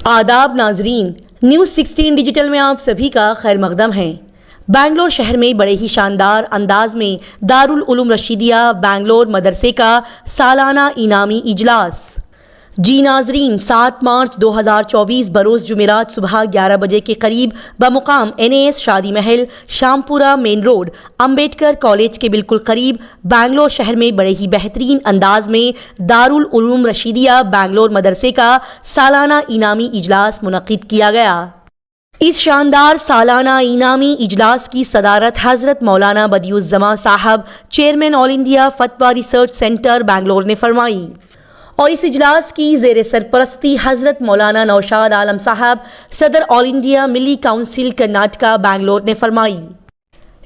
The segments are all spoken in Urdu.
آداب ناظرین، نیوز 16 ڈیجیٹل میں آپ سبھی کا خیر مقدم ہے۔ بنگلور شہر میں بڑے ہی شاندار انداز میں دارالعلوم رشیدیہ بنگلور مدرسے کا سالانہ انعامی اجلاس۔ جی ناظرین، 7 مارچ 2024 بروز جمعرات صبح 11 بجے کے قریب بمقام NAS شادی Mahal, شامپورہ main road, Ambedkar college کے بالکل قریب بنگلور شہر میں بڑے ہی بہترین انداز میں دارالعلوم رشیدیہ بنگلور مدرسے کا سالانہ انعامی اجلاس منعقد کیا گیا۔ اس شاندار سالانہ انعامی اجلاس کی صدارت حضرت مولانا بدیع الزماں صاحب، چیئرمین آل انڈیا فتویٰ ریسرچ سینٹر بنگلور نے فرمائی، اور اس اجلاس کی زیر سرپرستی حضرت مولانا نوشاد عالم صاحب، صدر آل انڈیا ملی کونسل کرناٹکا بنگلور نے فرمائی۔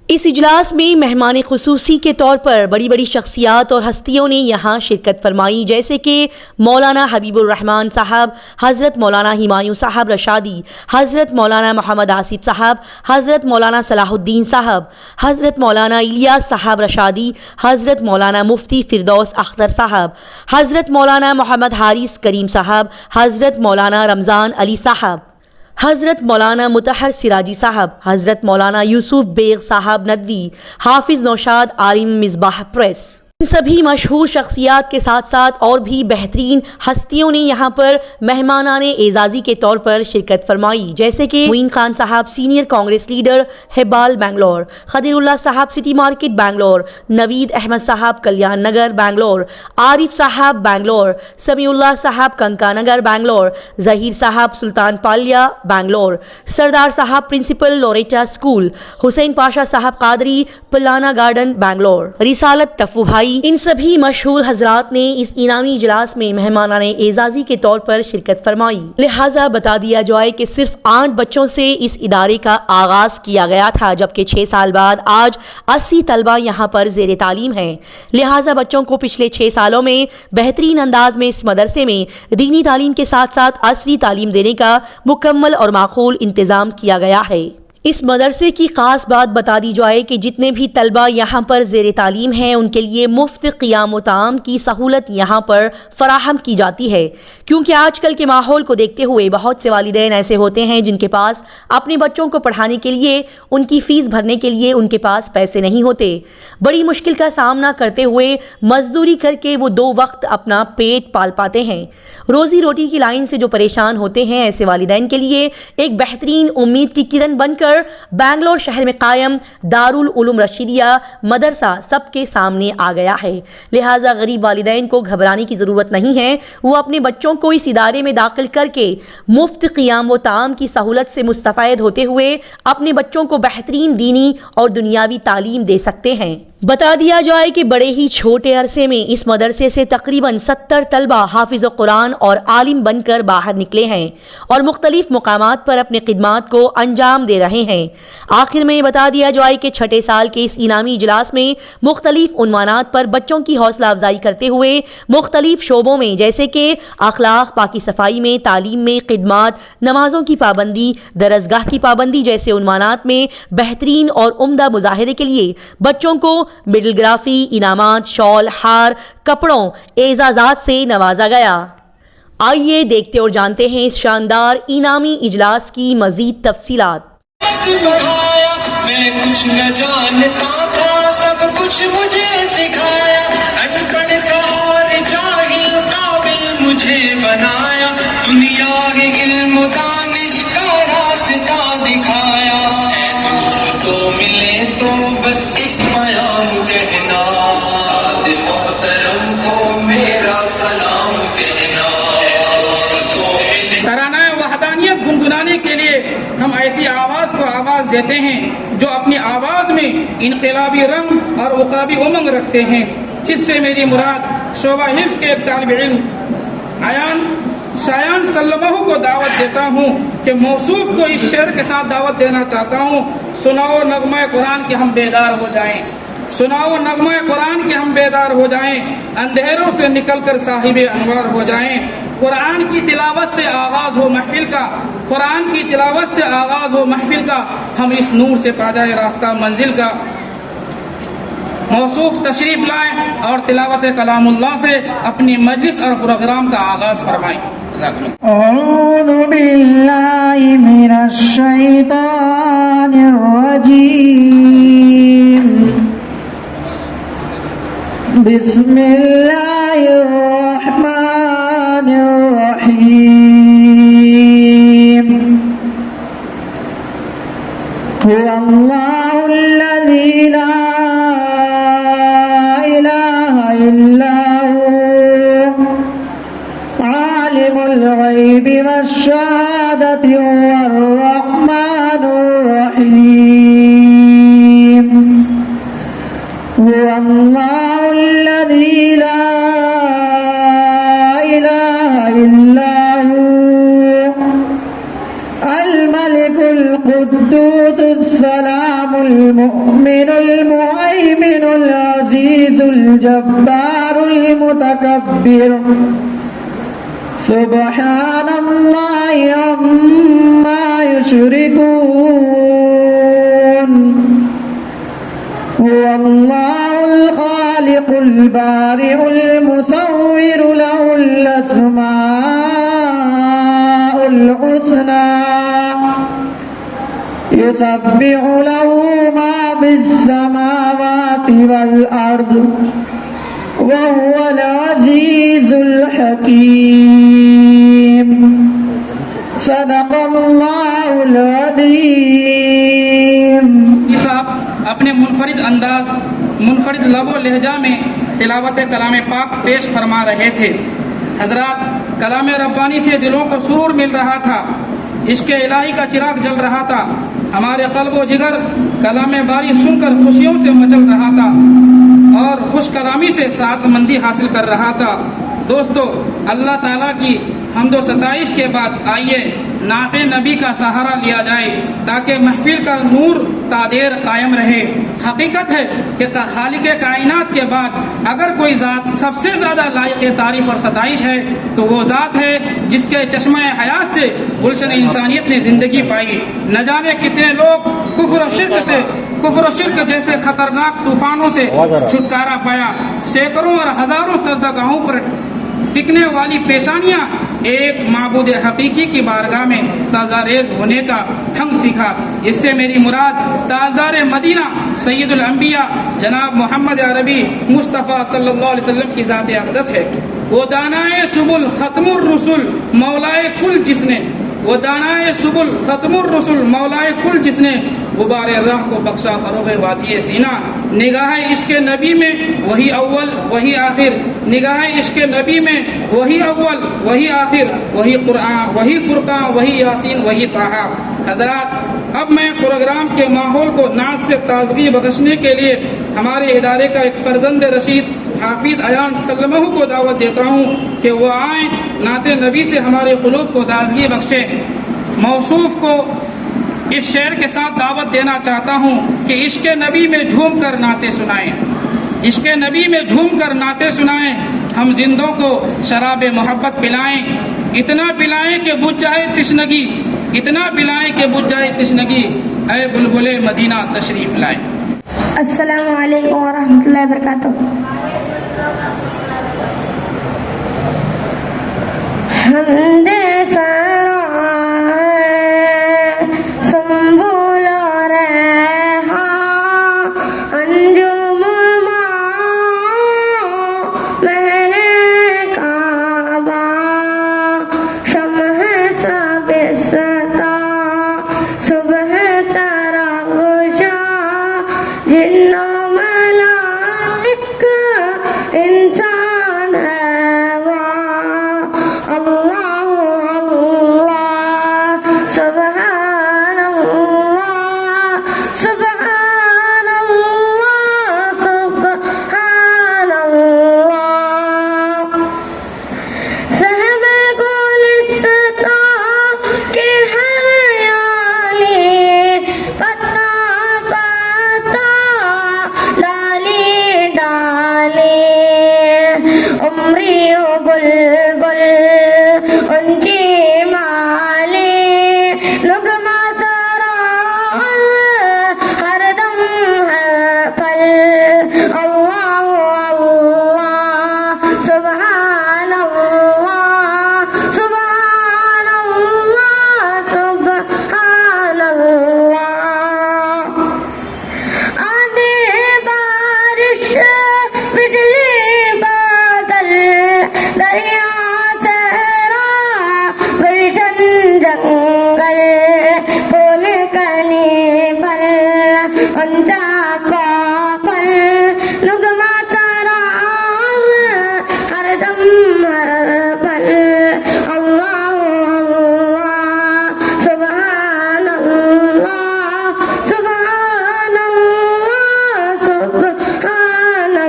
اس اجلاس میں مہمان خصوصی کے طور پر بڑی بڑی شخصیات اور ہستیوں نے یہاں شرکت فرمائی، جیسے کہ مولانا حبیب الرحمان صاحب، حضرت مولانا ہمایوں صاحب رشادی، حضرت مولانا محمد آصف صاحب، حضرت مولانا صلاح الدین صاحب، حضرت مولانا الیاس صاحب رشادی، حضرت مولانا مفتی فردوس اختر صاحب، حضرت مولانا محمد حارث کریم صاحب، حضرت مولانا رمضان علی صاحب، حضرت مولانا مطہر سراجی صاحب، حضرت مولانا یوسف بیگ صاحب ندوی، حافظ نوشاد عالم مصباح پریس۔ ان سبھی مشہور شخصیات کے ساتھ ساتھ اور بھی بہترین ہستیوں نے یہاں پر مہمانان اعزازی کے طور پر شرکت فرمائی، جیسے کہ معین خان صاحب سینئر کانگریس لیڈر ہیبال بنگلور، خدیر اللہ صاحب سٹی مارکیٹ بنگلور، نوید احمد صاحب کلیان نگر بنگلور، عارف صاحب بنگلور، سمیع اللہ صاحب کنکا نگر بنگلور، ظہیر صاحب سلطان پالیا بنگلور، سردار صاحب پرنسپل لوریٹا اسکول، حسین پاشا صاحب قادری پلانا گارڈن بنگلور، رسالت ٹفو بھائی۔ ان سبھی مشہور حضرات نے اس انعامی اجلاس میں مہمانان اعزازی کے طور پر شرکت فرمائی۔ لہٰذا بتا دیا جائے کہ صرف 8 بچوں سے اس ادارے کا آغاز کیا گیا تھا، جبکہ 6 سال بعد آج 80 طلبہ یہاں پر زیر تعلیم ہیں۔ لہٰذا بچوں کو پچھلے 6 سالوں میں بہترین انداز میں اس مدرسے میں دینی تعلیم کے ساتھ ساتھ عصری تعلیم دینے کا مکمل اور معقول انتظام کیا گیا ہے۔ اس مدرسے کی خاص بات بتا دی جائے کہ جتنے بھی طلبہ یہاں پر زیر تعلیم ہیں ان کے لیے مفت قیام و طعام کی سہولت یہاں پر فراہم کی جاتی ہے، کیونکہ آج کل کے ماحول کو دیکھتے ہوئے بہت سے والدین ایسے ہوتے ہیں جن کے پاس اپنے بچوں کو پڑھانے کے لیے، ان کی فیس بھرنے کے لیے ان کے پاس پیسے نہیں ہوتے۔ بڑی مشکل کا سامنا کرتے ہوئے مزدوری کر کے وہ 2 وقت اپنا پیٹ پال پاتے ہیں۔ روزی روٹی کی لائن سے جو پریشان ہوتے ہیں، ایسے والدین کے لیے ایک بہترین امید کی کرن بن کر بنگلور شہر میں قائم دارالعلوم رشیدیہ مدرسہ سب کے سامنے آ گیا ہے۔ لہٰذا غریب والدین کو گھبرانے کی ضرورت نہیں ہے، وہ اپنے بچوں کو اس ادارے میں داخل کر کے مفت قیام و طعام کی سہولت سے مستفید ہوتے ہوئے اپنے بچوں کو بہترین دینی اور دنیاوی تعلیم دے سکتے ہیں۔ بتا دیا جائے کہ بڑے ہی چھوٹے عرصے میں اس مدرسے سے تقریباً 70 طلبہ حافظ قرآن اور عالم بن کر باہر نکلے ہیں اور مختلف مقامات پر اپنے خدمات کو انجام دے رہے ہیں۔ آخر میں یہ بتا دیا جائے کہ 6 سال کے اس انعامی اجلاس میں مختلف عنوانات پر بچوں کی حوصلہ افزائی کرتے ہوئے مختلف شعبوں میں، جیسے کہ اخلاق، پاکی صفائی میں، تعلیم میں، خدمات، نمازوں کی پابندی، درسگاہ کی پابندی جیسے عنوانات میں بہترین اور عمدہ مظاہرے کے لیے بچوں کو میڈلگرافی، انعامات، شال، ہار، کپڑوں، اعزازات سے نوازا گیا۔ آئیے دیکھتے اور جانتے ہیں اس شاندار انعامی اجلاس کی مزید تفصیلات۔ میں کچھ نہ جانتا تھا، سب کچھ مجھے سکھایا، ان پڑھ تھا اور جاہل قابل مجھے بنایا، دنیا کے علم و دانش کا راستہ دکھایا۔ اے دوست تو ملے تو بس ایک پیام کہنا، سعد محترم کو میرا سلام کہنا۔ ترانہ وحدانیت گنگنانے کے لیے ہم ایسی آواز کو آواز دیتے ہیں جو اپنی آواز میں انقلابی رنگ اور عقابی امنگ رکھتے ہیں، جس سے میری مراد شعبہ حفظ کے طالب علم شایان سلمہ کو دعوت دیتا ہوں کہ موصوف کو اس شعر کے ساتھ دعوت دینا چاہتا ہوں۔ سناؤ نغمہ قرآن کے ہم بیدار ہو جائیں، سناؤ نغمہ قرآن کے ہم بیدار ہو جائیں، اندھیروں سے نکل کر صاحب انوار ہو جائیں۔ قرآن کی تلاوت سے آغاز ہو محفل کا، قرآن کی تلاوت سے آغاز ہو محفل کا، ہم اس نور سے پا جائیں راستہ منزل کا۔ موصوف تشریف لائیں اور تلاوت کلام اللہ سے اپنی مجلس اور پروگرام کا آغاز فرمائیں۔ أعوذ بالله من الشيطان الرجيم بسم الله الرحمن الرحيم هو الله الذي لا إله إلا هو عالم الغيب والشهادة هو الرحمن الرحيم هو الله الذي لا إله إلا هو الملك القدوس السلام المؤمن المهيمن العزيز الجبار المتكبر سبحان الله عما يشركون هو الله الخالق البارئ المصور له الأسماء الحسنى يسبح له ما في السماوات والأرض وهو العزيز الحكيم صدق الله العظيم. صاحب اپنے منفرد لب و لہجہ میں تلاوت کلام پاک پیش فرما رہے تھے. حضرات، کلام ربانی سے دلوں کو سرور مل رہا تھا، عشق الہی کا چراغ جل رہا تھا. ہمارے قلب و جگر کلام باری سن کر خوشیوں سے مچل رہا تھا اور خوش کلامی سے سعادت مندی حاصل کر رہا تھا. دوستو، اللہ تعالیٰ کی حمد و ستائش کے بعد آئیے نعت نبی کا سہارا لیا جائے تاکہ محفل کا نور تادیر قائم رہے. حقیقت ہے کہ خالق کائنات کے بعد اگر کوئی ذات سب سے زیادہ لائق تعریف اور ستائش ہے تو وہ ذات ہے جس کے چشمہ حیات سے گلشن انسانیت نے زندگی پائی. نہ جانے کتنے لوگ کفر و شرک جیسے خطرناک طوفانوں سے چھٹکارا پایا. سینکڑوں اور ہزاروں سجدہگاہوں پر ٹکنے والی پیشانیاں ایک معبود حقیقی کی بارگاہ میں سجدہ ریز ہونے کا ڈھنگ سیکھا. اس سے میری مراد تاجدار مدینہ سید الانبیاء جناب محمد عربی مصطفیٰ صلی اللہ علیہ وسلم کی ذات اقدس ہے. وہ دانائے سبل ختم الرسل مولائے کل جس نے غبار راہ کو بخشا فروغ وادی سینہ. نگاہ عشق نبی میں وہی اول وہی آخر، نگاہ عشق نبی میں وہی اول وہی آخر، وہی قرآن وہی فرقان وہی یاسین وہی طٰہٰ. حضرات، اب میں پروگرام کے ماحول کو ناز سے تازگی بخشنے کے لیے ہمارے ادارے کا ایک فرزند رشید حافظ ایان سلمہ کو دعوت دیتا ہوں کہ وہ آئیں نعت نبی سے ہمارے قلوب کو تازگی بخشیں. موصوف کو اس شعر کے ساتھ دعوت دینا چاہتا ہوں کہ عشق نبی میں جھوم کر نعتیں سنائیں، عشق نبی میں جھوم کر نعتیں سنائیں. ہم زندوں کو شراب محبت پلائیں، اتنا پلائیں کہ بجھ جائے تشنگی، اتنا پلائیں کہ بجھ جائے تشنگی. اے بلبل مدینہ تشریف لائیں. السلام علیکم ورحمۃ اللہ وبرکاتہ. حمد سرا سنبل ریحاں انجم محل کعبہ شمع سبزتا صبح ترغشا جن ملائک انسان ہے اللہ اللہ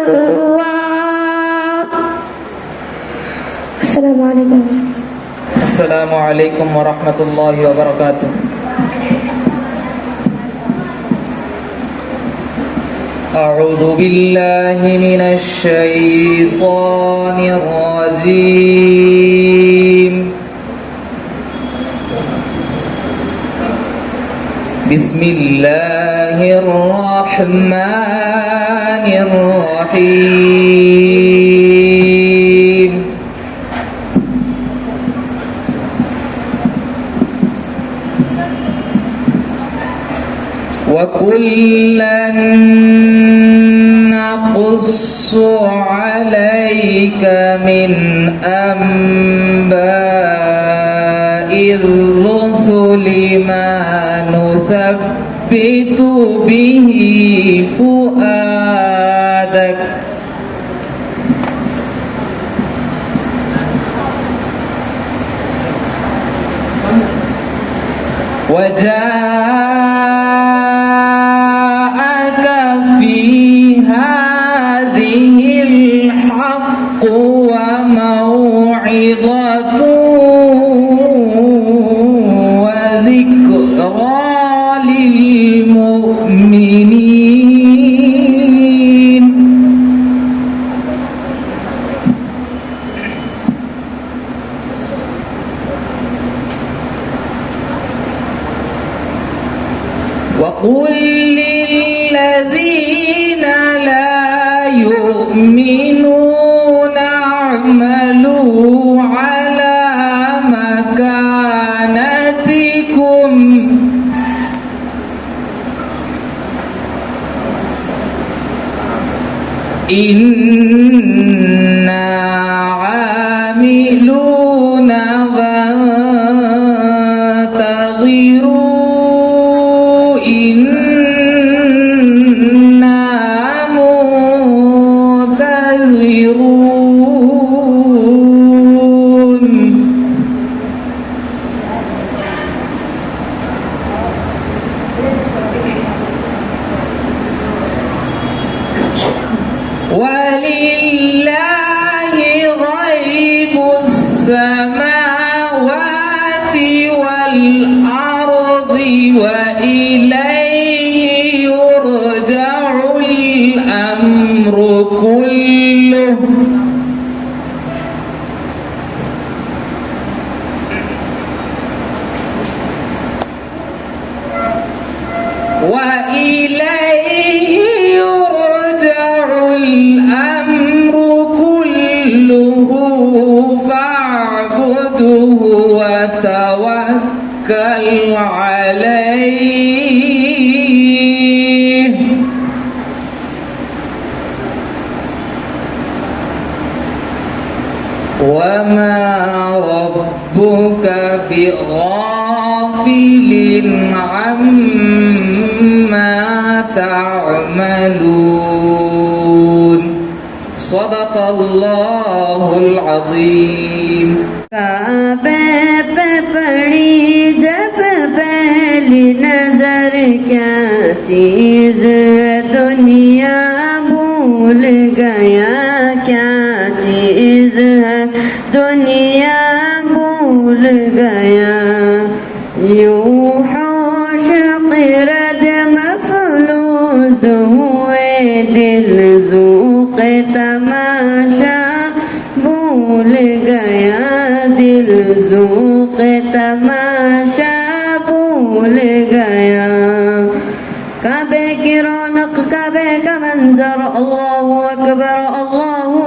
الله. السلام عليكم. السلام علیکم ورحمۃ اللہ وبرکاتہ. اعوذ باللہ من الشیطان الرجیم. بسم اللہ الرحمن الرحیم. وَكُلًّا نَقُصُّ عَلَيْكَ مِنْ أَنْبَاءِ الرُّسُلِ مَا نُثَبِّتُ بِهِ فُؤَادَكَ وَجَاءَكَ فِي هَذِهِ الْحَقُّ وَمَوْعِظَةٌ وَذِكْرَى لِلْمُؤْمِنِينَ. وَقُلْ لِلَّذِينَ لَا يُؤْمِنُونَ اعْمَلُوا عَلَى مَكَانَتِكُمْ إِنَّا عَامِلُونَ وَانتَظِرُوا إِنَّا مُنتَظِرُونَ. وَلِلَّهِ غَيْبُ السَّمَاوَاتِ وَالْأَرْضِ وَإِلَيْهِ يُرْجَعُ الْأَمْرُ كُلُّهُ. وَإِلَيْهِ يُرْجَعُ الْأَمْرُ كُلُّهُ فَاعْبُدْهُ وَتَوَكَّلْ عَلَيْهِ. وَمَا رَبُّكَ بِغَافِلٍ عَمَّا تَعْمَلُونَ. صدق اللہ العظیم. کعبے پہ پڑی جب پہلی نظر کیا چیز ہے دنیا بھول گیا کیا چیز ہے دنیا بھول گیا. یوں ہوش قرد مفلوز ہوئے دل ذوق تماشا بھول گیا دل ذوق تماشا بھول گیا. کعبے کی رونق کعبے کا منظر اللہ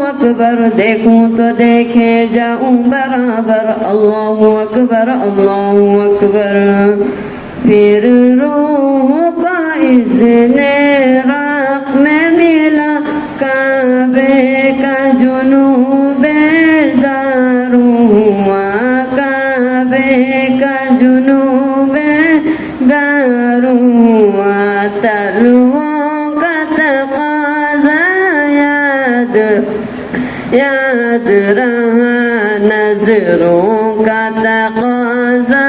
اکبر دیکھوں تو دیکھے جاؤں برابر اللہ اکبر. پھر روح کا اذن راق میں ملا کعبے کا جنوب بیدار ہوا کعبے کا جنوب بیدار ہوا. تلووں کا تقاضا یاد رہا نظروں کا تقاضا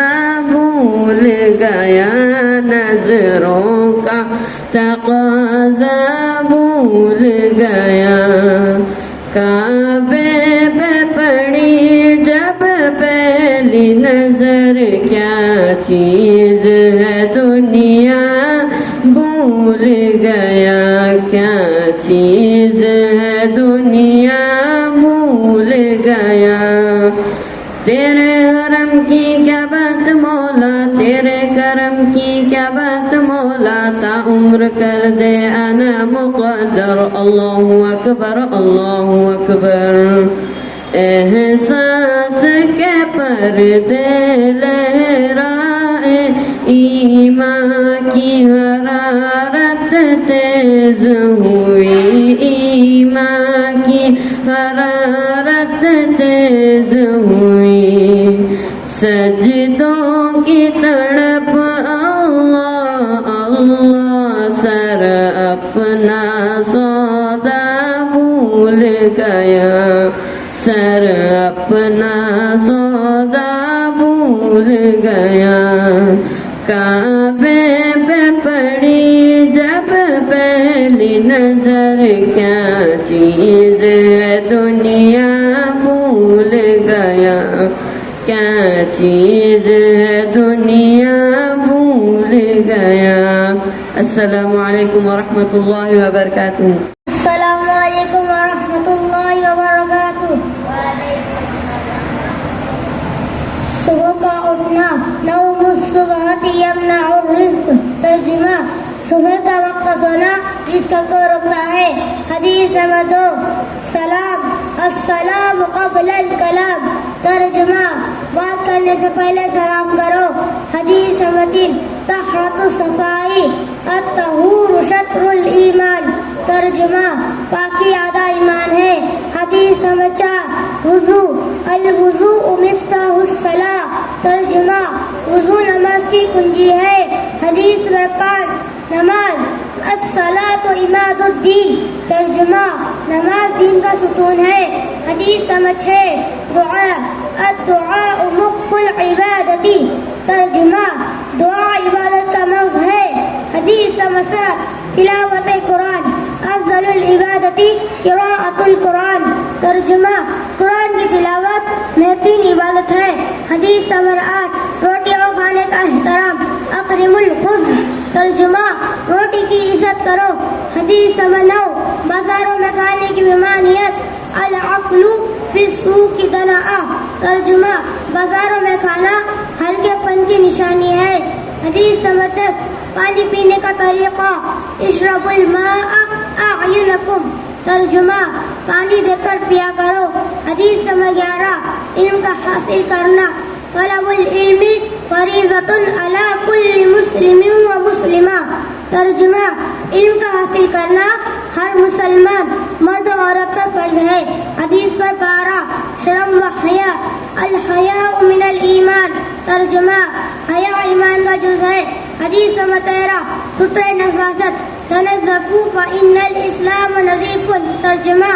بھول گیا نظروں کا تقاضا بھول گیا. چیز ہے دنیا بھول گیا کیا چیز ہے دنیا بھول گیا تیرے حرم کی کیا بات مولا تیرے کرم کی کیا بات مولا تا عمر کر دے انا مقدر اللہ اکبر احساس کے پردے لہرائے ایمان کی حرارت تیز ہوئی ایمان کی حرارت تیز ہوئی سجدوں کی تڑپ اللہ اللہ سر اپنا سودا بھول گیا سر اپنا سودا بھول گیا کعبے پہ پڑی جب پہلی نظر کیا چیز ہے دنیا بھول گیا کیا چیز ہے دنیا بھول گیا السلام علیکم ورحمۃ اللہ وبرکاتہ السلام علیکم ورحمۃ اللہ وبرکاتہ صبح کا اٹھنا نوم الصبح یمنع الرزق ترجمہ صبح کا وقت سونا رزق کو روکتا ہے حدیث نمبر 2 سلام السلام قبل الکلام ترجمہ بات کرنے سے پہلے سلام کرو حدیث نمبر 3 طہارت الصفائی الطہور شطر الایمان ترجمہ پاکی آدھا ایمان ہے حدیث نمبر 4 وضو الوضوء مفتاح الصلاۃ ترجمہ وضو نماز کی کنجی ہے حدیث نمبر 5 نماز الصلاۃ عماد الدین ترجمہ نماز دین کا ستون ہے حدیث نمبر 6 دعا الدعاء مخ العبادت ترجمہ دعا عبادت کا مغز ہے حدیث نمبر 7 تلاوت قرآن افضل العبادت قراءۃ القرآن ترجمہ قرآن کی تلاوت بہترین عبادت ہے حدیث نمبر 8 روٹی اور کھانے کا احترام اکرم الخبز ترجمہ روٹی کی عزت کرو حدیث نمبر 9 بازاروں میں کھانے کی ممانعت العقل فی السوق دناء ترجمہ بازاروں میں کھانا ہلکے پن کی نشانی ہے حدیث نمبر 10 پانی پینے کا طریقہ اشرب الماء اعینکم ترجمہ پانی دے کر پیا کرو حدیث نمبر 11 علم کا حاصل کرنا طلب العلم فریضۃ علی کل مسلم و مسلمہ ترجمہ علم کا حاصل کرنا ہر مسلمان مرد و عورت پر فرض ہے حدیث پر 12 شرم و حیا الحیاء من الایمان ترجمہ حیا ایمان کا جز ہے حدیث نمبر 13 ستر نفاست تنظفوا فإن الاسلام نظیف ترجمہ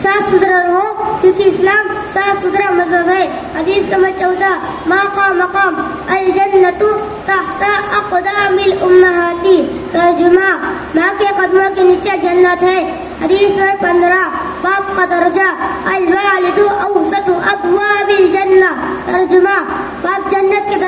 صاف ستھرا رہو کیونکہ اسلام صاف ستھرا مذہب ہے حدیث نمبر 14 مقام الجنت تحت اقدام الامہات ترجمہ ماں کے قدموں کے نیچے جنت ہے حدیث نمبر 15 باپ کا درجہ الوالد اوسط ابواب الجنہ ترجمہ باپ جنت کے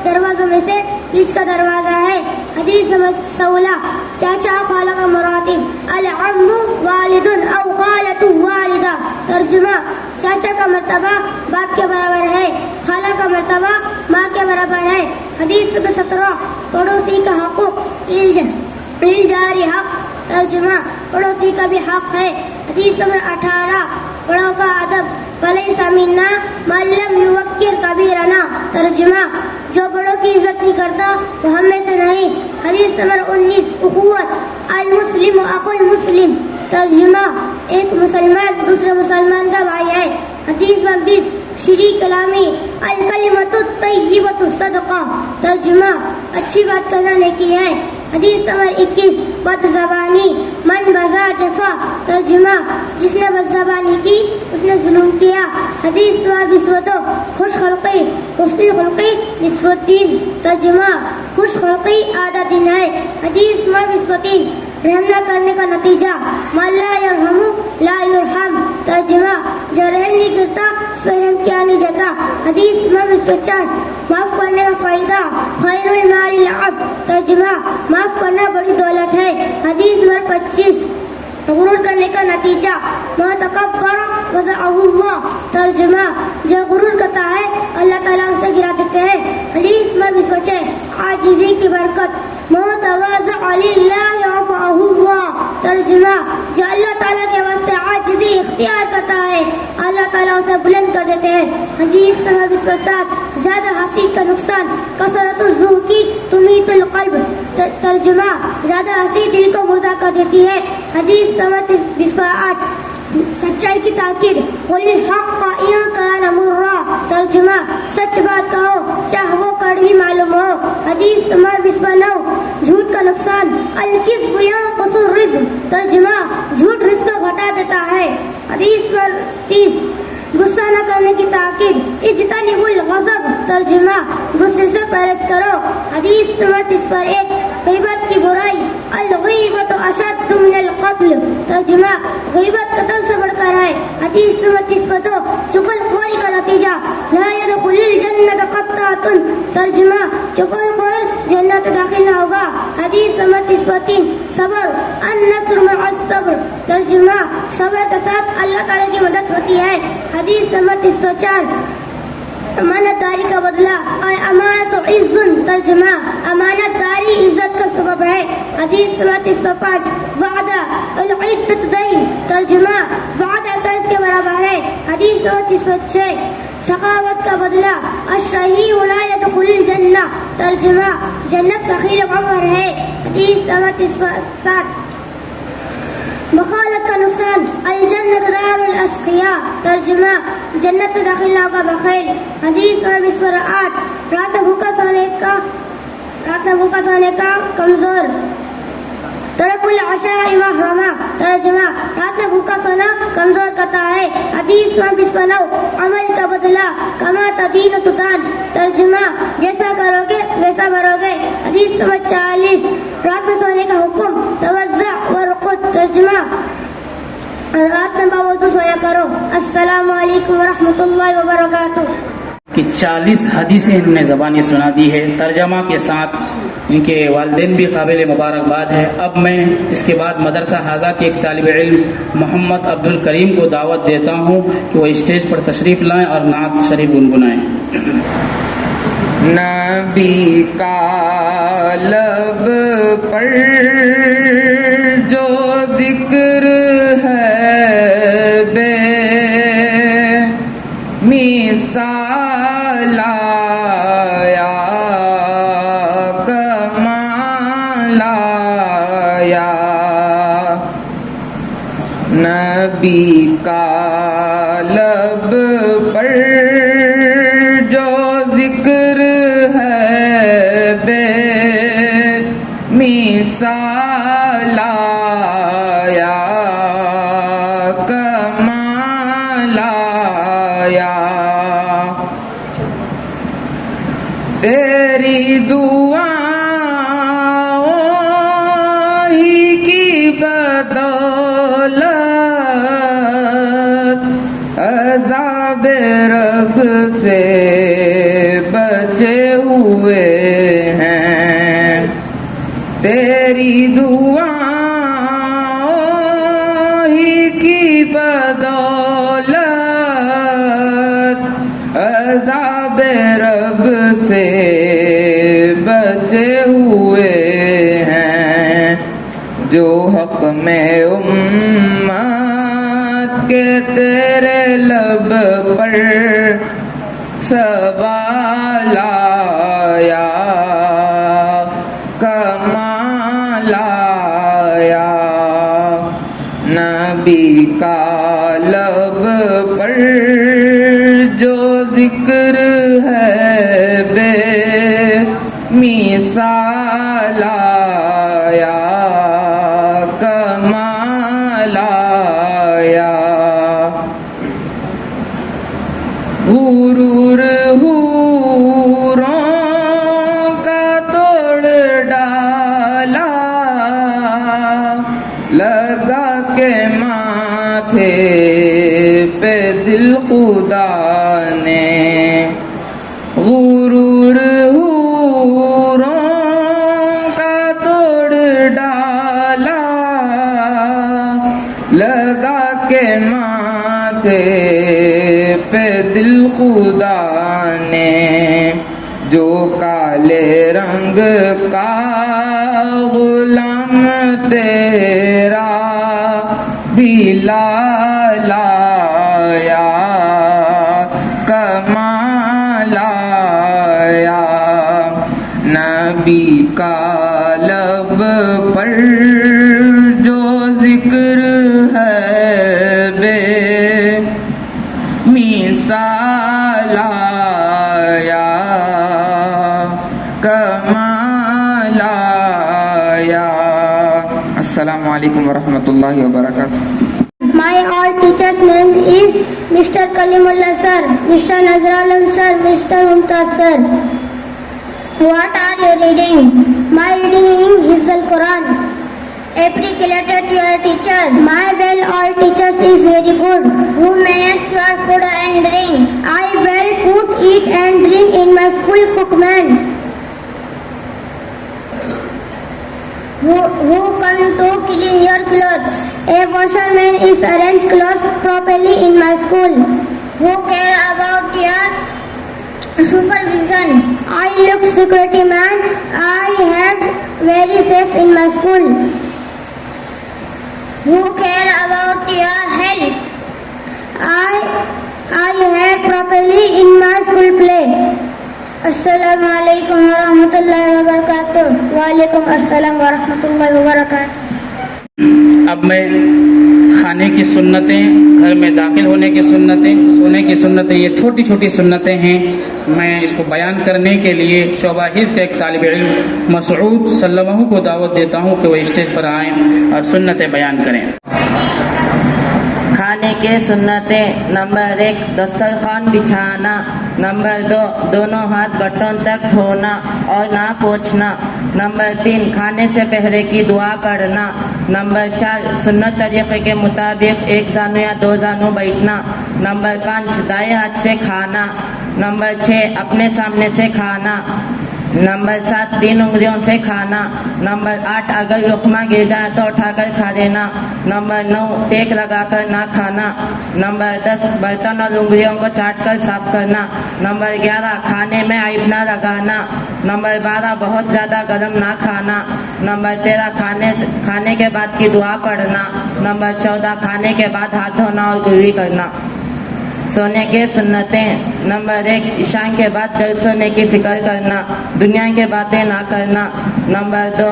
دروازوں میں سے بیچ کا دروازہ ہے حدیث نمبر 16 چاچا خالہ کا مراتب العم والد او خالۃ والدہ ترجمہ چاچا کا مرتبہ باپ کے برابر ہے خالہ کا مرتبہ ماں کے برابر ہے حدیث نمبر 17 پڑوسی کا حقوق الجاری حق ترجمہ پڑوسی کا بھی حق ہے حدیث نمبر 18 بڑوں کا ادب ولیس منا من لم یوقر کبیرنا ترجمہ جو بڑوں کی عزت نہیں کرتا وہ ہم میں سے نہیں حدیث نمبر 19 اخوت المسلم اخو المسلم ترجمہ ایک مسلمان دوسرے مسلمان کا بھائی ہے حدیث نمبر 20 شریک کلامی الکلمۃ الطیبۃ صدقہ ترجمہ اچھی بات کرنا نیکی ہے حدیث نمبر 21 بد زبانی من بزا جفا ترجمہ جس نے بد زبانی کی اس نے ظلم کیا حدیث نمبر 22 خوش خلقی حسن خلقی نصف الدین ترجمہ خوش خلقی آدھا دن ہے حدیث نمبر 23 رحم نہ کرنے کا نتیجہ من لا یرحم لا یرحم ترجمہ جو رحم نہیں کرتا اس پر رحم کیا نہیں جاتا حدیث نمبر 24 معاف کرنے کا فائدہ خیر المال العفو ترجمہ معاف کرنا بڑی دولت ہے حدیث نمبر 25 غرور کرنے کا نتیجہ ما تکبر وضعہ اللہ ترجمہ جو غرور کرتا ہے اللہ تعالیٰ اسے گرا دیتے ہیں حدیث نمبر 26 عاجزی کی برکت ما تواضع للہ رفعہ اللہ ترجمہ جو اللہ تعالیٰ کے واسطے عاجزی اختیار کرتا ہے اللہ تعالیٰ اسے بلند کر دیتے ہیں حدیث نمبر 27 زیادہ ہنسی کا نقصان کثرت الضحک تمیت القلب ترجمہ زیادہ ہنسی دل کو مردہ کر دیتی ہے حدیث نمبر 28 سچائی کی تاکید قل الحق ان کان مرا ترجمہ سچ بات کہو چاہے وہ کڑوی معلوم ہو حدیث نمبر 29 جھوٹ کا نقصان الکذب ینقص الرزق ترجمہ جھوٹ رزق کو گھٹا دیتا ہے حدیث نمبر 30 غصہ نہ کرنے کی تاکید اجتنبوا الغضب ترجمہ غصے سے پرہیز کرو حدیث نمبر 31 غیبت کی برائی الغیبت اشد من القتل ترجمہ غیبت قتل سے بڑھ کر ہے حدیث نمبر 32 چغل خوری کا نتیجہ لا يدخل الجنت قطاۃ ترجمہ چغل خور جنت داخل نہ ہوگا حدیث نمبر 33 صبر النصر مع الصبر ترجمہ صبر کے ساتھ اللہ تعالیٰ کی مدد ہوتی ہے حدیث نمبر 34 امانت داری کا بدلہ اور امانت عز ترجمہ امانت داری عزت کا سبب ہے حدیث نمبر 35 وعدہ العدت دین ترجمہ وعدہ قرض کے برابر ہے حدیث نمبر 36 سخاوت کا بدلہ الشہی لا يدخل الجنہ ترجمہ جنت سخی عمر ہے حدیث نمبر 37 مخالت کا نقصان الجنت دار الاسقیاء ترجمہ جنت میں داخل نہ ہوگا بخیل حدیث نمبر 8 رات میں بھوکا سونے کا کمزور ترک العشاء محرمہ ترجمہ رات میں بھوکا سونا کمزور کرتا ہے حدیث نمبر 29 عمل کا بدلہ کما تدین تدان ترجمہ جیسا کرو گے ویسا بھرو گے حدیث نمبر 40 رات میں سونے کا حکم توزع ورقد ترجمہ رات میں باوضو سویا کرو السلام علیکم ورحمۃ اللہ وبرکاتہ کہ 40 حدیثیں انہوں نے زبانی سنا دی ہے ترجمہ کے ساتھ ان کے والدین بھی قابل مبارکباد ہے اب میں اس کے بعد مدرسہ حاضہ کے ایک طالب علم محمد عبدالکریم کو دعوت دیتا ہوں کہ وہ اسٹیج پر تشریف لائیں اور نعت شریف گنگنائیں نبی کا لب پر جو ذکر ہے بے مثال آیا کمال آیا نبی کا لب پر جو ذکر ہے بے مثال آیا کمال آیا تیری دعاؤں ہی کی بدولت عذاب رب سے بچے ہوئے ہیں تیری دعاؤں ہی کی بدولت عذاب رب سے بچے ہوئے ہیں جو حق میں امت کے تیرے لب پر سوال آیا کمال آیا نبی کا لب پر جو ذکر ہے بے مثال آیا کمال آیا غرور حوروں کا توڑ ڈالا لگا کے ماتھے پہ دل خدا نے ماتھے پہ دل خدا نے جو کالے رنگ کا غلام تیرا بھی لایا کمال آیا نبی کا لب پر جو ذکر ہے بے مثال آیا کمال آیا. السلام علیکم ورحمۃ اللہ وبرکاتہ. My all teachers' name is Mr. Kalimullah sir, Mr. Nazralam sir, Mr. Mumtaz sir. What are you reading? My reading is the Quran. Appreciated to your teacher. My well all teachers is very good. Who manage your food and drink? I well food, eat and drink in my school cookman. Who come to clean your clothes? A washerman is arrange clothes properly in my school. Who care about your supervision? I look security man. I have very safe in my school. Who care about your health? I have properly in my school play. Assalamu alaikum wa rahmatullahi wa barakatuh. Wa alaikum assalam wa rahmatullahi wa barakatuh. اب میں کھانے کی سنتیں، گھر میں داخل ہونے کی سنتیں، سونے کی سنتیں، یہ چھوٹی چھوٹی سنتیں ہیں. میں اس کو بیان کرنے کے لیے شعبہ حفظ کا ایک طالب علم مسعود سلمہ کو دعوت دیتا ہوں کہ وہ اسٹیج پر آئیں اور سنتیں بیان کریں. کھانے کے سنتیں: نمبر 1 دسترخوان بچھانا. نمبر 2 دونوں ہاتھ گھٹنوں تک دھونا اور نہ پوچھنا. نمبر 3 کھانے سے پہلے کی دعا پڑھنا. نمبر 4 سنت طریقے کے مطابق ایک زانو یا 2 زانو بیٹھنا. نمبر 5 دائیں ہاتھ سے کھانا. نمبر 6 اپنے سامنے سے کھانا. نمبر 7 3 انگلیوں سے کھانا. نمبر 8 اگر لقمہ گر جائے تو اٹھا کر کھا لینا. نمبر 9 ٹیک لگا کر نہ کھانا. نمبر 10 برتن اور انگلیوں کو چاٹ کر صاف کرنا. نمبر 11 کھانے میں عیب نہ لگانا. نمبر 12 بہت زیادہ گرم نہ کھانا. نمبر 13 کھانے کے بعد کی دعا پڑھنا. نمبر 14 کھانے کے بعد ہاتھ دھونا اور کلی کرنا. سونے کے سنتیں: نمبر 1 عشاء کے بعد جلد سونے کی فکر کرنا، دنیا کے باتیں نہ کرنا. نمبر 2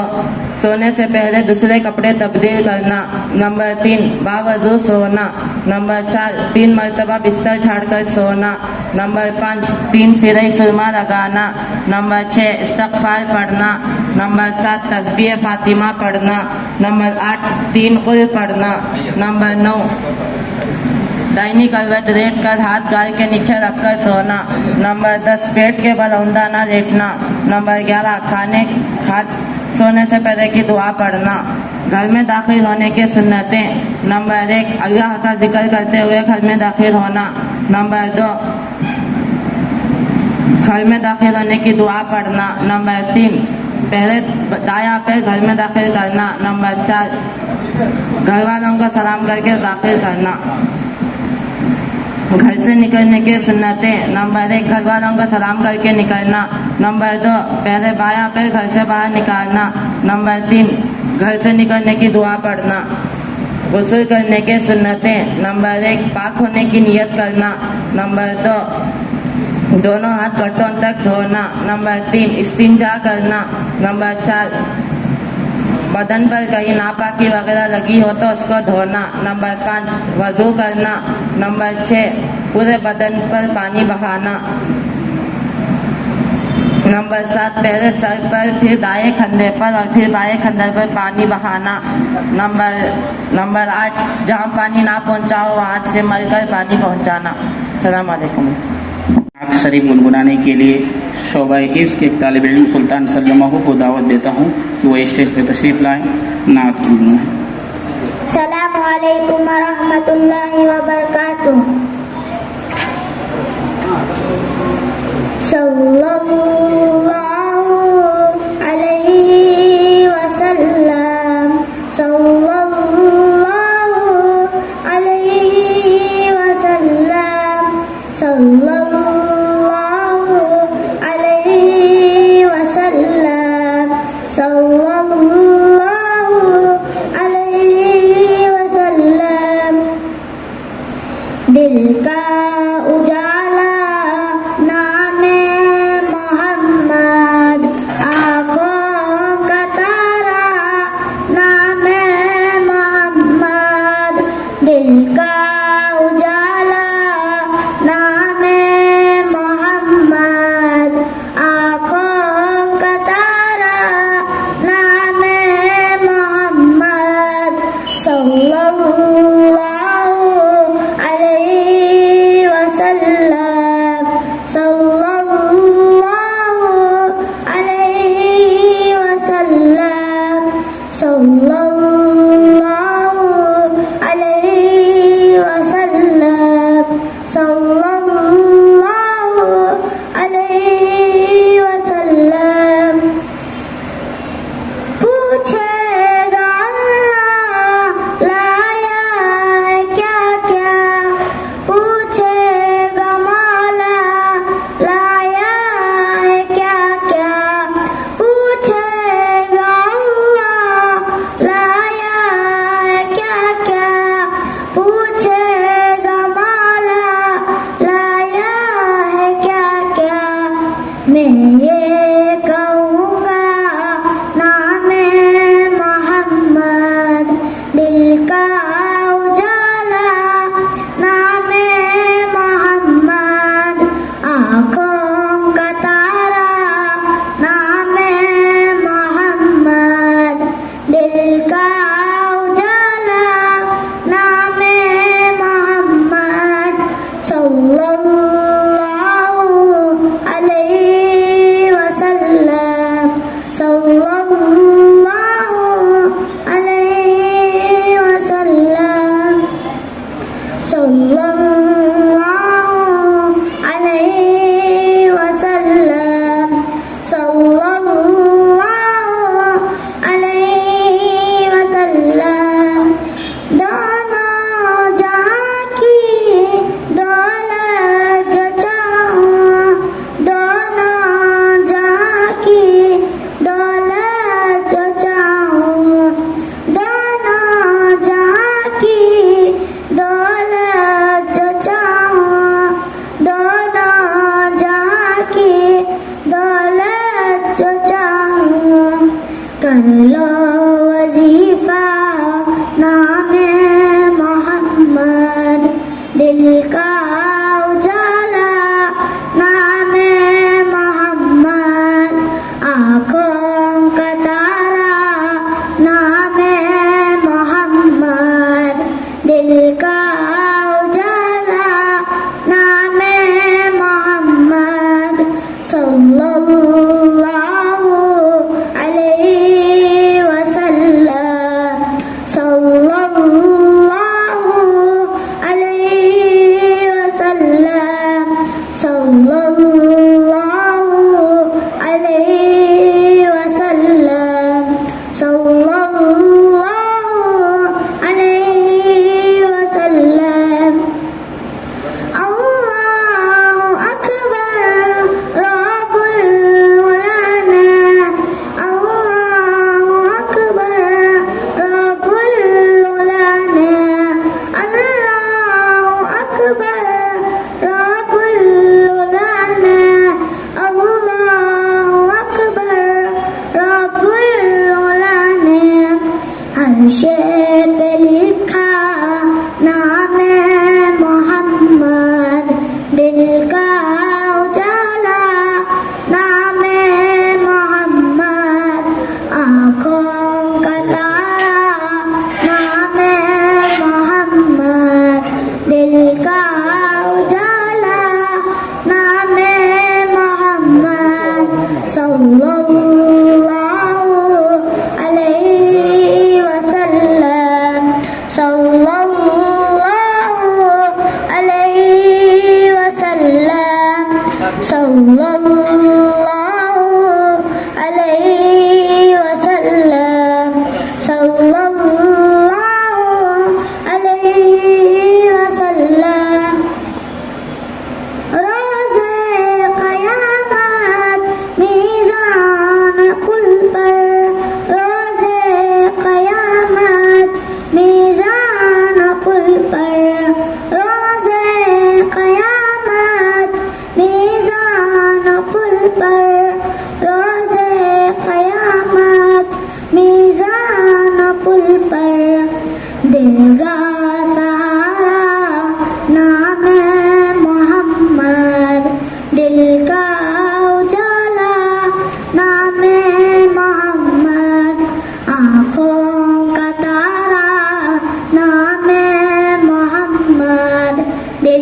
سونے سے پہلے دوسرے کپڑے تبدیل کرنا. نمبر 3 باوضو سونا. نمبر 4 3 مرتبہ بستر جھاڑ کر سونا. نمبر 5 3 فیرئی سرما لگانا. نمبر 6 استغفار پڑھنا. نمبر 7 تسبیح فاطمہ پڑھنا. نمبر 8 3 قل پڑھنا. نمبر 9 دائنی کروٹ لیٹ کر ہاتھ گال کے نیچے رکھ کر سونا. نمبر 10 پیٹ کے بل عمدہ نہ لیٹنا. نمبر 11 سونے سے پہلے کی دعا پڑھنا. گھر میں داخل ہونے کی سنتیں: نمبر 1 اللہ کا ذکر کرتے ہوئے گھر میں داخل ہونا. نمبر 2 گھر میں داخل ہونے کی دعا پڑھنا. نمبر 3 پہلے دایاں پیر گھر میں داخل کرنا. نمبر 4 گھر والوں کو سلام کر کے داخل کرنا. گھر سے نکلنے کی سنتیں: نمبر 1 گھر والوں کو سلام کر کے نکلنا. نمبر 2 پہلے بایاں پیر گھر سے باہر نکالنا. نمبر 3 گھر سے نکلنے کی دعا پڑھنا. غسل کرنے کی سنتیں: نمبر 1 پاک ہونے کی نیت کرنا. نمبر 2 دونوں ہاتھ گھٹنوں تک دھونا. نمبر 3 استنجا کرنا. نمبر 4 بدن پر کہیں ناپاکی وغیرہ لگی ہو تو اس کو دھونا. نمبر 5 وضو کرنا. نمبر 6 پورے بدن پر پانی بہانا. نمبر 7 پہلے سر پر پھر دائیں کندھے پر اور پھر بائیں کندھے پر پانی بہانا. نمبر 8 جہاں پانی نہ پہنچا ہو وہاں سے مل کر پانی پہنچانا. السلام علیکم. شریف گنگنانے کے لیے شعبہ حفظ کے ایک طالب علم سلطان سلمہ کو دعوت دیتا ہوں کہ وہ اسٹیج پہ تشریف لائیں، نعت گنگنائیں. السلام علیکم ورحمۃ اللہ وبرکاتہ. صلی اللہ علیہ وسلم. صلی اللہ علیہ صلی اللہ علیہ وسلم صلی اللہ علیہ وسلم دل کا اجالا نام محمد آنکھوں کا تارا نام محمد دل کا اجالا نام محمد آنکھوں کا تارا نام محمد صلی اللہ علیہ وسلم صلی اللہ علیہ وسلم صلی اللہ علیہ وسلم صلی اللہ علیہ وسلم پوچھے گا لایا ہے کیا کیا پوچھے گا مولا لایا ہے کیا کیا پوچھے گا اللہ لایا ہے کیا کیا پوچھے گا مولا لایا ہے کیا کیا میں یہ کہوں گا نام محمد دل کا اجالا نام محمد آنکھوں کا تارا نام محمد دل کا اجالا نام محمد صلی اللہ علیہ وسلم صلی اللہ علیہ وسلم صلی اللہ علیہ وسلم صلی اللہ علیہ وسلم دونوں جہاں کی دولت جو چاہوں دونوں جہاں کی دولت جو چاہوں دونوں جہاں کی دولت جو چاہوں دونوں جہاں کی دولت جو چاہوں کر لو وظیفہ نام محمد دل کا اجالا نام محمد آنکھوں کا تارا نام محمد دل کا اجالا نام محمد صلی اللہ علیہ وسلم صلی اللہ علیہ وسلم صلی اللہ علیہ وسلم صلی اللہ علیہ وسلم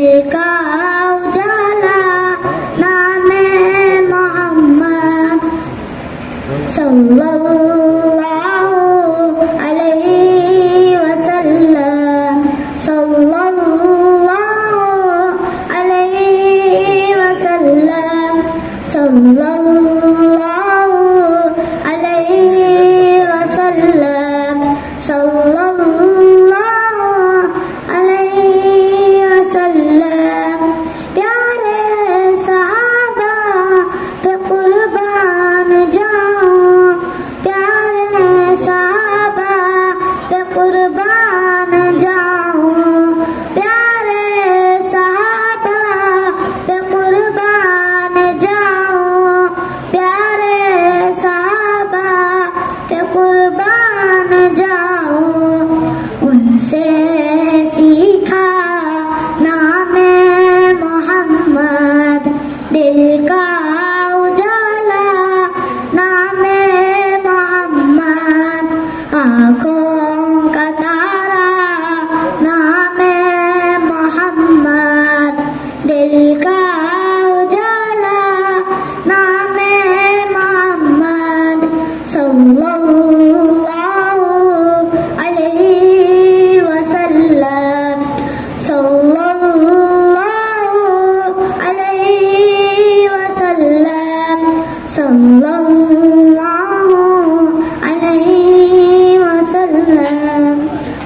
دل کا اجالا نام محمد صلی اللہ علیہ وسلم صلی اللہ علیہ وسلم صلی اللہ علیہ وسلم صلی اللہ علیہ وسلم پیارے صحابہ پہ قربان جاؤں پیارے صحابہ پہ قربان جاؤں پیارے صحابہ پہ قربان جاؤں پیارے صحابہ پہ قربان جاؤں ان سے سیکھا نام محمد دل کا اجالا نام محمد آنکھوں کا تارا نام محمد دل کا اجالا نام محمد صلی اللہ علیہ وسلم صلی اللہ علیہ وسلم صلی اللہ علیہ وسلم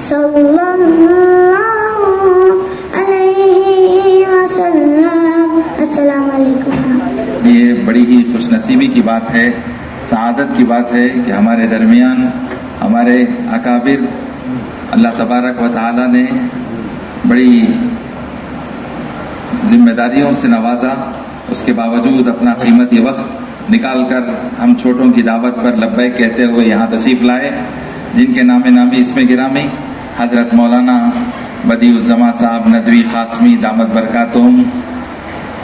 صلی اللہ علیہ وسلم السلام علیکم. یہ بڑی ہی خوش نصیبی کی بات ہے، سعادت کی بات ہے کہ ہمارے درمیان ہمارے اکابر اللہ تبارک و تعالی نے بڑی ذمہ داریوں سے نوازا، اس کے باوجود اپنا قیمتی وقت نکال کر ہم چھوٹوں کی دعوت پر لبیک کہتے ہوئے یہاں تشریف لائے، جن کے نام نامی اس میں گرامی حضرت مولانا بدیع الزماں صاحب ندوی قاسمی دامت برکاتہم،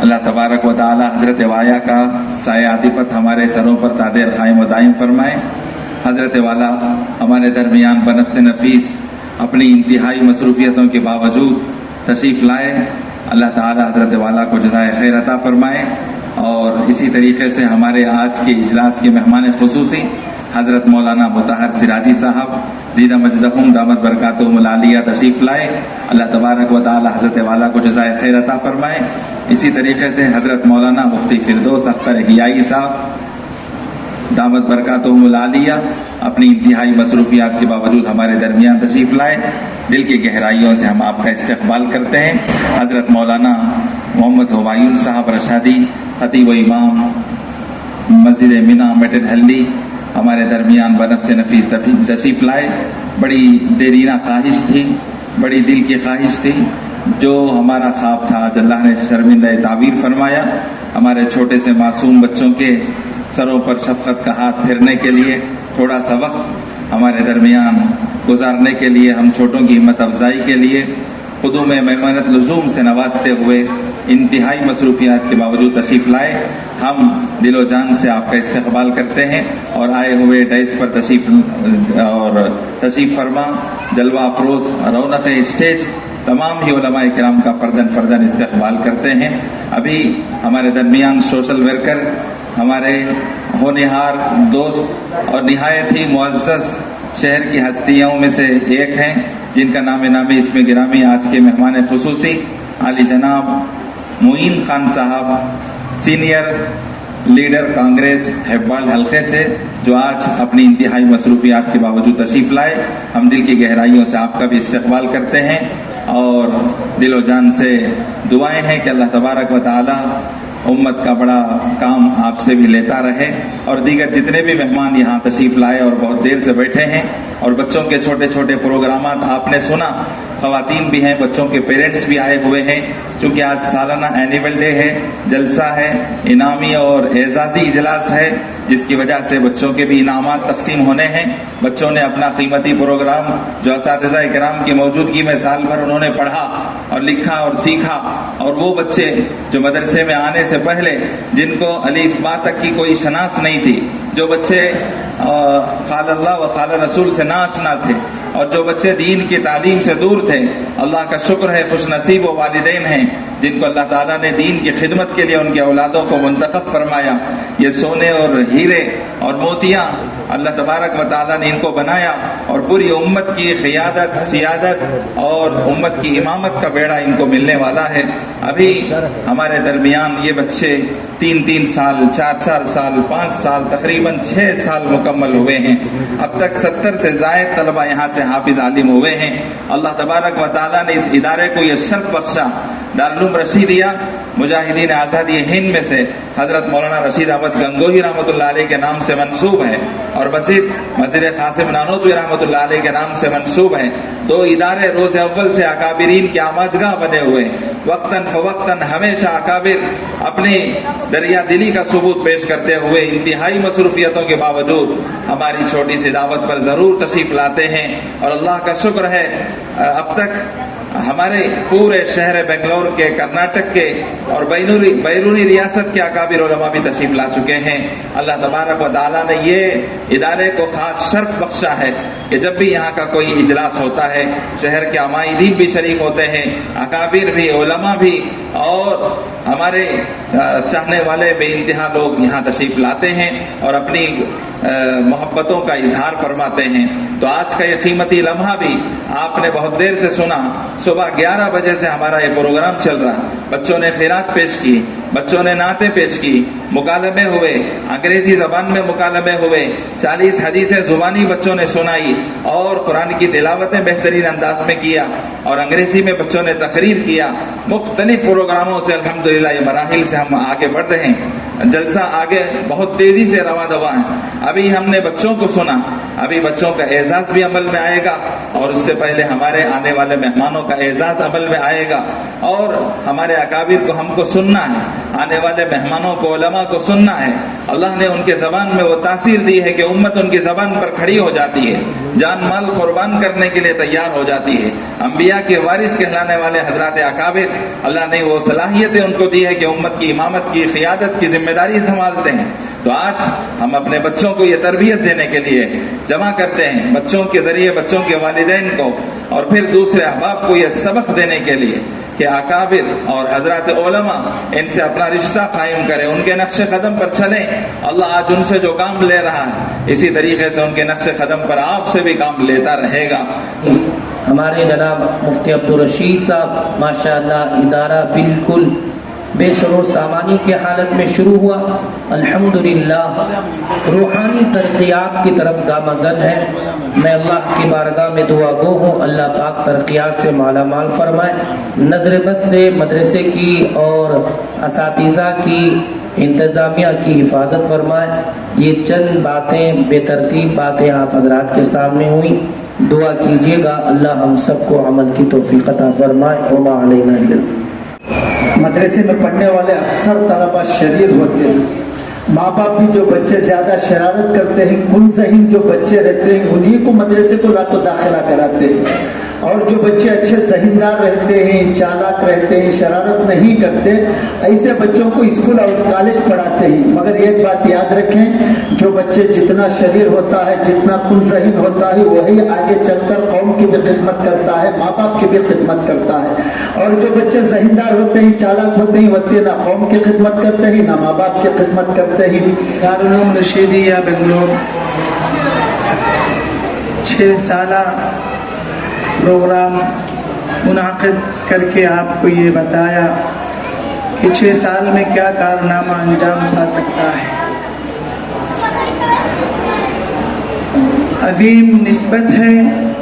اللہ تبارک و تعالی حضرت وایا کا سایہ عاطفت ہمارے سروں پر تادیر قائم و دائم فرمائے. حضرت والا ہمارے درمیان بنفس نفیس اپنی انتہائی مصروفیتوں کے باوجود تشریف لائے. اللہ تعالی حضرت والا کو جزائے خیر عطا فرمائے. اور اسی طریقے سے ہمارے آج کے اجلاس کے مہمان خصوصی حضرت مولانا مطہر سراجی صاحب زیدہ مجدہم دامت برکاتہم العالیہ تشریف لائے. اللہ تبارک و تعالی حضرت والا کو جزائے خیر عطا فرمائے. اسی طریقے سے حضرت مولانا مفتی فردوس اختر احیائی صاحب دامت برکاتہم العالیہ اپنی انتہائی مصروفیات کے باوجود ہمارے درمیان تشریف لائے. دل کی گہرائیوں سے ہم آپ کا استقبال کرتے ہیں. حضرت مولانا محمد ہمایون صاحب رشادی خطیب و امام مسجد مینا میٹن ہلدی ہمارے درمیان بنفس نفیس تشریف لائے. بڑی دیرینہ خواہش تھی، بڑی دل کی خواہش تھی، جو ہمارا خواب تھا آج اللہ نے شرمندہ تعبیر فرمایا. ہمارے چھوٹے سے معصوم بچوں کے سروں پر شفقت کا ہاتھ پھیرنے کے لیے تھوڑا سا وقت ہمارے درمیان گزارنے کے لیے، ہم چھوٹوں کی ہمت افزائی کے لیے قدوم میمنت لزوم سے نوازتے ہوئے انتہائی مصروفیات کے باوجود تشریف لائے. ہم دل و جان سے آپ کا استقبال کرتے ہیں اور آئے ہوئے ڈائس پر تشریف فرما جلوہ افروز رونق اسٹیج تمام ہی علماء کرام کا فردن استقبال کرتے ہیں. ابھی ہمارے درمیان سوشل ورکر ہمارے ہونہار دوست اور نہایت ہی معزز شہر کی ہستیوں میں سے ایک ہیں، جن کا نام نامی اس میں گرامی آج کے مہمان خصوصی عالی جناب معین خان صاحب سینئر لیڈر کانگریس ہیبال حلقے سے، جو آج اپنی انتہائی مصروفیات کے باوجود تشریف لائے. ہم دل کی گہرائیوں سے آپ کا بھی استقبال کرتے ہیں اور دل و جان سے دعائیں ہیں کہ اللہ تبارک و تعالی امت کا بڑا کام آپ سے بھی لیتا رہے. اور دیگر جتنے بھی مہمان یہاں تشریف لائے اور بہت دیر سے بیٹھے ہیں اور بچوں کے چھوٹے چھوٹے پروگرامات آپ نے سنا، خواتین بھی ہیں، بچوں کے پیرنٹس بھی آئے ہوئے ہیں. چونکہ آج سالانہ اینیول ڈے ہے، جلسہ ہے، انعامی اور اعزازی اجلاس ہے، جس کی وجہ سے بچوں کے بھی انعامات تقسیم ہونے ہیں. بچوں نے اپنا قیمتی پروگرام جو اساتذہ کرام کی موجودگی میں سال بھر انہوں نے پڑھا اور لکھا اور سیکھا، اور وہ بچے جو مدرسے میں آنے سے پہلے جن کو الف با تک کی کوئی شناخت نہیں تھی، جو بچے قال اللہ و قال رسول سے ناآشنا تھے، اور جو بچے دین کی تعلیم سے دور تھے، اللہ کا شکر ہے خوش نصیب و والدین ہیں جن کو اللہ تعالیٰ نے دین کی خدمت کے لیے ان کے اولادوں کو منتخب فرمایا۔ یہ سونے اور ہیرے اور موتیاں اللہ تبارک و تعالیٰ نے ان کو بنایا اور پوری امت کی قیادت، سیادت اور امت کی امامت کا بیڑا ان کو ملنے والا ہے۔ ابھی ہمارے درمیان یہ بچے 3 سال، 4 سال، 5 سال، تقریباً 6 سال مکمل ہوئے ہیں۔ اب تک 70 سے زائد طلبہ یہاں سے حافظ عالم ہوئے ہیں۔ اللہ تبارک و تعالیٰ نے اس ادارے کو یہ شرف بخشا۔ دارالعلوم رشیدیہ مجاہدین آزادی ہند میں سے حضرت مولانا رشید احمد گنگوہی رحمۃ اللہ علیہ کے نام سے منسوب ہے، اور مسجد قاسم نانوتوی رحمۃ اللہ علیہ کے نام سے منسوب ہے۔ 2 ادارے روز اول سے اکابرین کے آماجگاہ بنے ہوئے، وقتاً فوقتاً ہمیشہ اکابر اپنی دریا دلی کا ثبوت پیش کرتے ہوئے انتہائی مصروفیتوں کے باوجود ہماری چھوٹی سی دعوت پر ضرور تشریف لاتے ہیں، اور اللہ کا شکر ہے اب تک ہمارے پورے شہر بنگلور کے، کرناٹک کے اور بیرونی ریاست کے اکابر علماء بھی تشریف لا چکے ہیں۔ اللہ تبارک و تعالیٰ نے یہ ادارے کو خاص شرف بخشا ہے کہ جب بھی یہاں کا کوئی اجلاس ہوتا ہے شہر کے عمائدین بھی شریک ہوتے ہیں، اکابر بھی، علماء بھی، اور ہمارے چاہنے والے بے انتہا لوگ یہاں تشریف لاتے ہیں اور اپنی محبتوں کا اظہار فرماتے ہیں۔ تو آج کا یہ قیمتی لمحہ بھی آپ نے بہت دیر سے سنا۔ صبح 11 بجے سے ہمارا یہ پروگرام چل رہا، بچوں نے خیرات پیش کی، بچوں نے نعتیں پیش کی، مکالمے ہوئے، انگریزی زبان میں مکالمے ہوئے، 40 حدیثیں زبانی بچوں نے سنائی، اور قرآن کی تلاوتیں بہترین انداز میں کیا، اور انگریزی میں بچوں نے تقریر کیا۔ مختلف پروگراموں سے الحمدللہ یہ مراحل سے ہم آگے بڑھ رہے ہیں۔ جلسہ آگے بہت تیزی سے رواں دواں ہے۔ ابھی ہم نے بچوں کو سنا، ابھی بچوں کا اعزاز بھی عمل میں آئے گا، اور اس سے پہلے ہمارے آنے والے مہمانوں کا اعزاز عمل میں آئے گا، اور ہمارے اکابر کو ہم کو سننا ہے، آنے والے مہمانوں کو، علماء کو سننا ہے۔ اللہ نے ان کے زبان میں وہ تاثیر دی ہے کہ امت ان کی زبان پر کھڑی ہو جاتی ہے، جان مال قربان کرنے کے لیے تیار ہو جاتی ہے۔ انبیاء کے وارث کہلانے والے حضرات اکابر، اللہ نے وہ صلاحیتیں ان کو دی ہے کہ امت کی امامت کی، قیادت کی ذمہ داری سنبھالتے ہیں۔ تو آج ہم اپنے بچوں کو یہ تربیت دینے کے لیے جمع کرتے ہیں، بچوں کے ذریعے بچوں کے والدین کو اور پھر دوسرے احباب کو یہ سبق دینے کے لیے کہ اکابر اور حضرات علماء ان سے اپنا رشتہ قائم کریں، ان کے نقش قدم پر چلیں۔ اللہ آج ان سے جو کام لے رہا ہے اسی طریقے سے ان کے نقش قدم پر آپ سے بھی کام لیتا رہے گا۔ ہمارے جناب مفتی عبدالرشید صاحب ماشاءاللہ ادارہ بالکل بے سر و سامانی کی حالت میں شروع ہوا، الحمدللہ روحانی ترقیات کی طرف گامزن ہے۔ میں اللہ کی بارگاہ میں دعا گو ہوں، اللہ پاک ترقیات سے مالا مال فرمائے، نظر بد سے مدرسے کی اور اساتذہ کی، انتظامیہ کی حفاظت فرمائے۔ یہ چند باتیں، بے ترتیب باتیں آپ حضرات کے سامنے ہوئیں، دعا کیجیے گا اللہ ہم سب کو عمل کی توفیق عطا فرمائے۔ وما علینا الا البلاغ۔ مدرسے میں پڑھنے والے اکثر طلبہ شریر ہوتے ہیں، ماں باپ بھی جو بچے زیادہ شرارت کرتے ہیں، کن ذہین جو بچے رہتے ہیں انہیں کو مدرسے کو لا کو داخلہ کراتے ہیں، اور جو بچے اچھے ذہیندار رہتے ہیں، چالاک رہتے ہیں، شرارت نہیں کرتے، ایسے بچوں کو اسکول اور کالج پڑھاتے ہیں۔ مگر ایک بات یاد رکھیں، جو بچے جتنا شریر ہوتا ہے، جتنا کن ذہین ہوتا ہے، وہی آگے چل کر قوم کی بھی خدمت کرتا ہے، ماں باپ کی بھی خدمت کرتا ہے، اور جو بچے ذہیندار ہوتے ہیں، چالاک ہوتے ہیں، وہ نہ قوم کی خدمت کرتے ہیں نہ ماں باپ کی خدمت کرتے ہیں۔ دارالعلوم رشیدیہ بنگلور 6 سالہ پروگرام منعقد کر کے آپ کو یہ بتایا کہ 6 سال میں کیا کارنامہ انجام پا سکتا ہے۔ عظیم نسبت ہے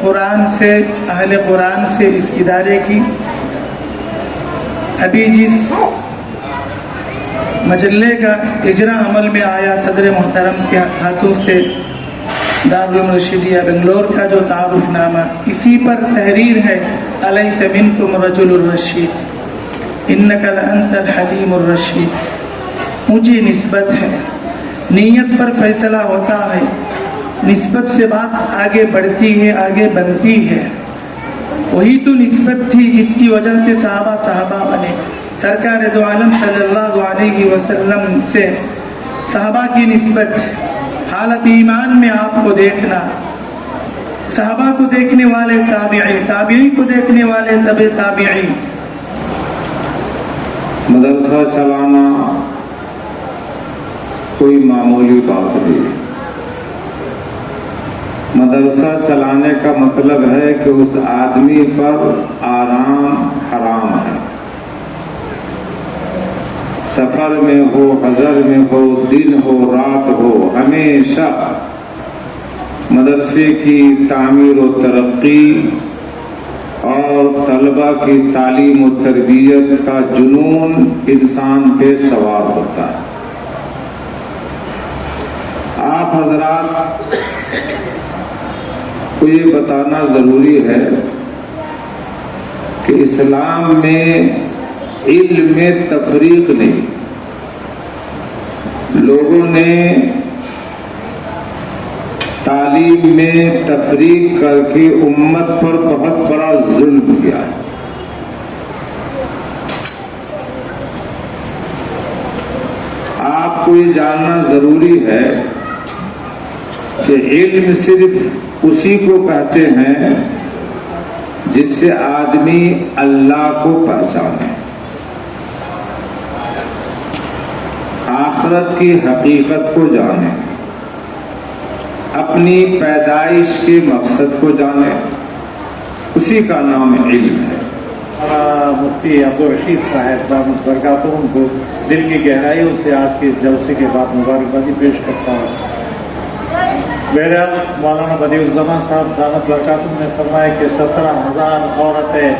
قرآن سے، اہل قرآن سے اس ادارے کی۔ ابھی جس مجلے کا اجرا عمل میں آیا صدر محترم کے ہاتھوں سے، دارالعلوم رشیدیہ بنگلور کا جو تعارف نامہ، اسی پر تحریر ہے الیس منکم رجل الرشید انک لانت الحلیم الرشید۔ اونچی نسبت ہے، نیت پر فیصلہ ہوتا ہے، نسبت سے بات آگے بڑھتی ہے، آگے بنتی ہے۔ وہی تو نسبت تھی جس کی وجہ سے صحابہ بنے۔ سرکار دو عالم صلی اللہ علیہ وسلم سے صحابہ کی نسبت، حالت ایمان میں آپ کو دیکھنا، صحابہ کو دیکھنے والے تابعی، تابعی کو دیکھنے والے تبع تابعی. مدرسہ چلانا کوئی معمولی بات نہیں. مدرسہ چلانے کا مطلب ہے کہ اس آدمی پر آرام حرام ہے. سفر میں ہو، حضر میں ہو، دن ہو، رات ہو، ہمیشہ مدرسے کی تعمیر و ترقی اور طلبہ کی تعلیم و تربیت کا جنون انسان پہ سوار ہوتا ہے. آپ حضرات کو یہ بتانا ضروری ہے کہ اسلام میں علم میں تفریق نہیں. لوگوں نے تعلیم میں تفریق کر کے امت پر بہت بڑا ظلم کیا ہے. آپ کو یہ جاننا ضروری ہے کہ علم صرف اسی کو کہتے ہیں جس سے آدمی اللہ کو پہچانے، آخرت کی حقیقت کو جانے، اپنی پیدائش کے مقصد کو جانے، اسی کا نام علم ہے. مفتی عبدالرشید صاحب دامت برکاتہم کو دل کی گہرائیوں سے آج کے جلسے کے بعد مبارکبادی پیش کرتا ہوں. بہرحال مولانا بدیع الزمان صاحب دامت برکاتہم نے فرمایا کہ 17,000 عورتیں،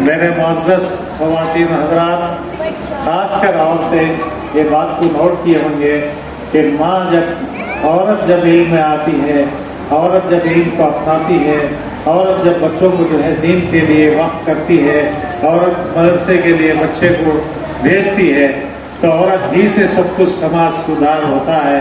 میرے معزز خواتین حضرات، خاص کر عورتیں یہ بات کو نوٹ کیے ہوں گے کہ عورت جب علم میں آتی ہے، عورت جب علم کو اپناتی ہے، عورت جب بچوں کو جو ہے دین کے لیے وقف کرتی ہے، عورت مدرسے کے لیے بچے کو بھیجتی ہے، تو عورت ہی سے سب کچھ سماج سدھار ہوتا ہے.